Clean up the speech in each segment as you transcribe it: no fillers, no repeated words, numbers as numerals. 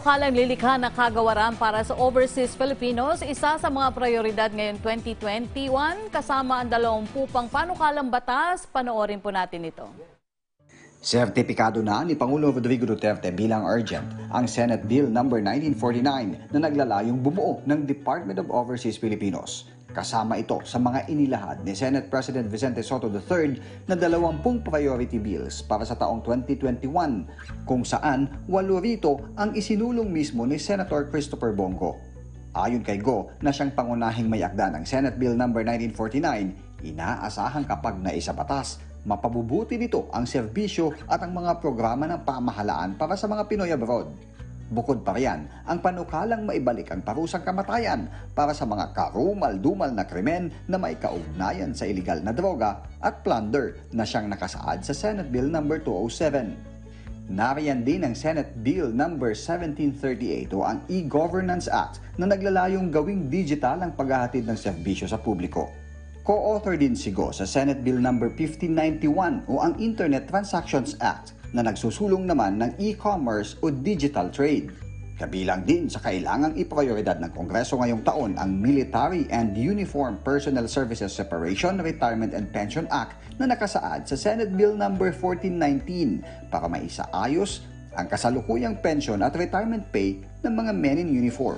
panukalang lilikha na kagawaran para sa overseas Filipinos, isa sa mga prioridad ngayon 2021 kasama ang 20 pang panukalang batas. Panoorin po natin ito. Sertipikado na ni Pangulong Rodrigo Duterte bilang urgent ang Senate Bill No. 1949 na naglalayong bumuo ng Department of Overseas Filipinos. Kasama ito sa mga inilahad ni Senate President Vicente Sotto III na 20 priority bills para sa taong 2021 kung saan 8 rito ang isinulong mismo ni Senator Christopher Bongo. Ayon kay Go na siyang pangunahing may akda ng Senate Bill No. 1949, inaasahan kapag naisabatas, mapabubuti nito ang serbisyo at ang mga programa ng pamahalaan para sa mga Pinoy abroad. Bukod pa riyan, ang panukalang maibalik ang parusang kamatayan para sa mga karumal-dumal na krimen na may kaugnayan sa iligal na droga at plunder na siyang nakasaad sa Senate Bill No. 207. Nariyan din ang Senate Bill No. 1738 o ang E-Governance Act na naglalayong gawing digital ang paghahatid ng serbisyo sa publiko. Co-author din si Go sa Senate Bill No. 1591 o ang Internet Transactions Act na nagsusulong naman ng e-commerce o digital trade. Kabilang din sa kailangang iprioridad ng Kongreso ngayong taon ang Military and Uniform Personnel Services Separation, Retirement and Pension Act na nakasaad sa Senate Bill No. 1419 para maisaayos ang kasalukuyang pension at retirement pay ng mga men in uniform.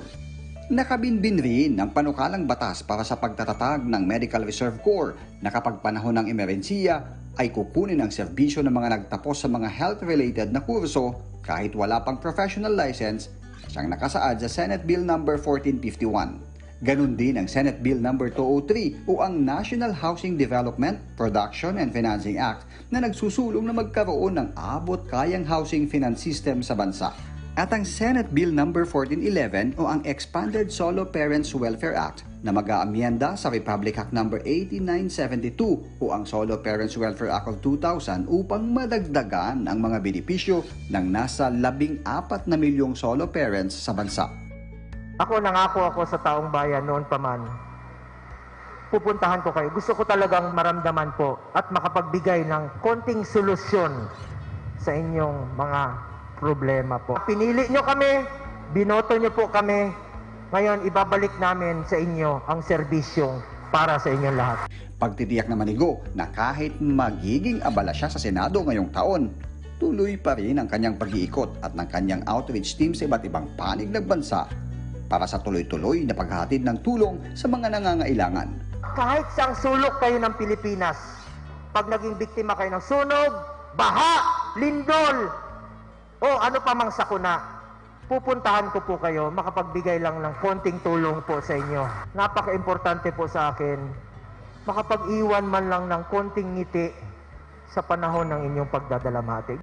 Nakabinbin rin ang panukalang batas para sa pagtatatag ng Medical Reserve Corps na kapag panahon ng emerhensiya ay kukunin ang serbisyo ng mga nagtapos sa mga health-related na kurso kahit wala pang professional license siyang nakasaad sa Senate Bill No. 1451. Ganun din ang Senate Bill No. 203 o ang National Housing Development, Production and Financing Act na nagsusulong na magkaroon ng abot-kayang housing finance system sa bansa. At ang Senate Bill No. 1411 o ang Expanded Solo Parents Welfare Act na mag-aamyenda sa Republic Act No. 8972 o ang Solo Parents Welfare Act of 2000 upang madagdagan ang mga benepisyo ng nasa 14 na milyong solo parents sa bansa. Ako nangako ako sa taong bayan noon pa man. Pupuntahan ko kayo. Gusto ko talagang maramdaman po at makapagbigay ng konting solusyon sa inyong mga problema po. Pinili nyo kami, binoto nyo po kami, ngayon ibabalik namin sa inyo ang serbisyong para sa inyong lahat. Pagtitiyak naman ni Go na kahit magiging abala siya sa Senado ngayong taon, tuloy pa rin ang kanyang pag-iikot at ng kanyang outreach team sa iba't ibang panig ng bansa para sa tuloy-tuloy na paghahatid ng tulong sa mga nangangailangan. Kahit saang sulok kayo ng Pilipinas, pag naging biktima kayo ng sunog, baha, lindol, o ano pa mang sakuna, pupuntahan ko po kayo, makapagbigay lang ng konting tulong po sa inyo. Napaka-importante po sa akin, makapag-iwan man lang ng konting ngiti sa panahon ng inyong pagdadalamhati.